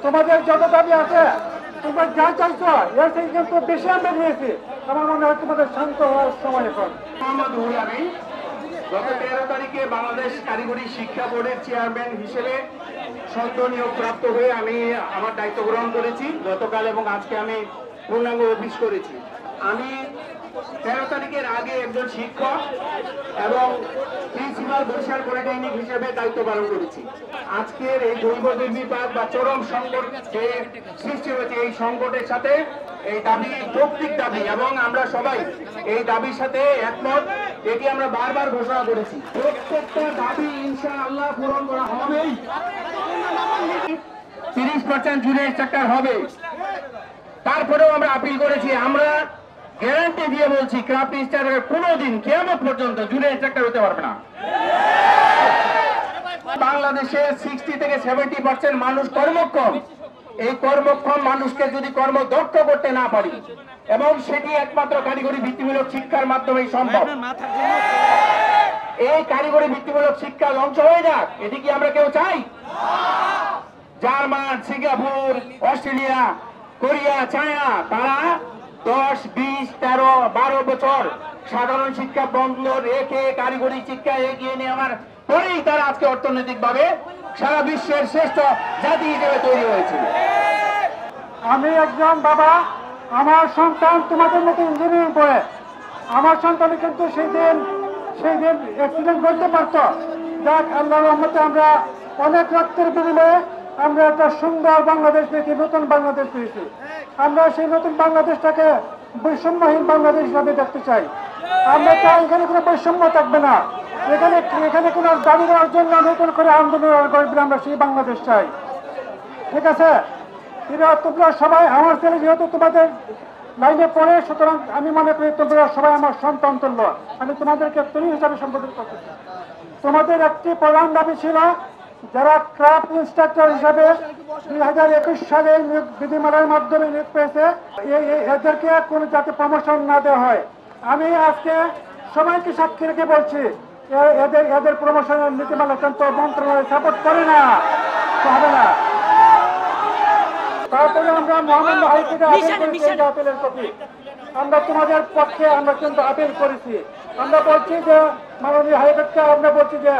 তোমাদের যত দাবি আছে তোমরা যা চাইছো এর থেকে কিন্তু বেশি আমরা নিয়েছি। আমার মনে হয় তোমাদের শান্ত হওয়ার সময় এখন। মোহাম্মদ রুহুল আমিন গত 13 তারিখে বাংলাদেশ কারিগরি শিক্ষা বোর্ডের চেয়ারম্যান হিসেবে সদ্য নিয়োগ প্রাপ্ত হয়ে আমি আমার দায়িত্ব গ্রহণ করেছি। গতকাল এবং আজকে আমি পূর্ণাঙ্গ অফিস করেছি। আমি 13 তারিখের আগে একজন শিক্ষক এবং প্রিন্সিপাল বরিশাল পলিটেকনিক হিসেবে দায়িত্ব পালন করেছি। আজকের এই জৈব দুর্বিপাক বা চরম সংকট যে সৃষ্টি হয়েছে, এই সংকটের সাথে এই দাবি যৌক্তিক দাবি এবং আমরা সবাই এই দাবির সাথে একমত। এটি আমরা বারবার ঘোষণা করেছি। প্রত্যেকটা দাবি ইনশাআল্লাহ পূরণ করা হবেই। 30% জুনিয়র সেক্টর হবে। তারপরেও আমরা আপিল করেছি। আমরা গ্যারান্টি দিয়ে বলছি ক্রাফট স্টারের কোনোদিন কিয়ামত পর্যন্ত জুনিয়র সেক্টর হতে পারবে না। বাংলাদেশে 60 থেকে 70% মানুষ কর্মক্ষম। এই কর্মক্ষম মানুষকে যদি কর্মদক্ষ করতে না পারি এবং সেটি একমাত্র কারিগরি ভিত্তিমূলক শিক্ষার মাধ্যমেই সম্ভব। এই কারিগরি ভিত্তিমূলক শিক্ষা ধ্বংস হয়ে যাক, এটি কি আমরা কেউ চাই? German, Singapore, Australia, Korea, China তারা 10, 20, 13, 12 বছর সাধারণ শিক্ষা বন্ধ রেখে কারিগরি শিক্ষা এগিয়ে নেওয়ার পরেই তারা আজকে অর্থনৈতিকভাবে সারা বিশ্বের শ্রেষ্ঠ জাতি হিসেবে তৈরি হয়েছে। আমি একজন বাবা, আমার সন্তান তোমাদের মতো ইঞ্জিনিয়ারিং পড়ে। আমার সন্তান কিন্তু সেই দিন অ্যাক্সিডেন্ট করতে পারতো। যাক, আল্লাহর রহমতে আমরা অনেক রক্তের বিনিময়ে আমরা একটা সুন্দর বাংলাদেশ পেয়েছি, নতুন বাংলাদেশ পেয়েছি। আমরা সেই নতুন বাংলাদেশটাকে বৈষম্যহীন বাংলাদেশ হিসাবে দেখতে চাই। আমরা চাই এখানে কোনো বৈষম্য থাকবে না। এখানে কোনো দাবি দেওয়ার জন্য নতুন করে আন্দোলন করবে, আমরা সেই বাংলাদেশ চাই। ঠিক আছে? তোমরা সবাই আমার ছেলে যেহেতু তোমাদের লাইনে পড়ে, সুতরাং আমি মনে করি তোমরা সবাই আমার সন্তান তুল্য। আমি তোমাদেরকে তুমি হিসাবে সম্বোধন করতেছি। তোমাদের একটি প্রধান দাবি ছিল যারা ক্রাফট ইনস্ট্রাক্টর হিসাবে 2021 সালে বিধিমালার মাধ্যমে নিয়োগ পেয়েছে, এদেরকে কোনো যাতে প্রমোশন না দেওয়া হয়। আমি আজকে সবাইকে সাক্ষী রেখে বলছি এদের প্রমোশনের নীতিমালা কিন্তু মন্ত্রণালয় সাপোর্ট করে না, হবে না। তারপরে আমরা মহামান্য হাইকোর্টে আপিলের কপি আমরা তোমাদের পক্ষে আমরা কিন্তু আপিল করেছি। আমরা বলছি যে মাননীয় হাইকোর্টকে আমরা বলছি যে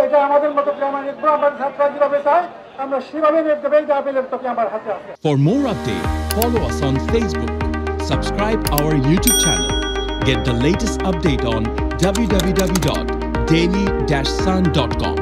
এটা আমাদের মতো প্রামাণিক আমাদের ছাত্ররা যেভাবে চায় আমরা সেভাবে নিয়ে দেবে, যে আপিলের কপি আমার হাতে আছে। For more updates, follow us on Facebook, subscribe our YouTube channel, get the latest update on www.daily-sun.com.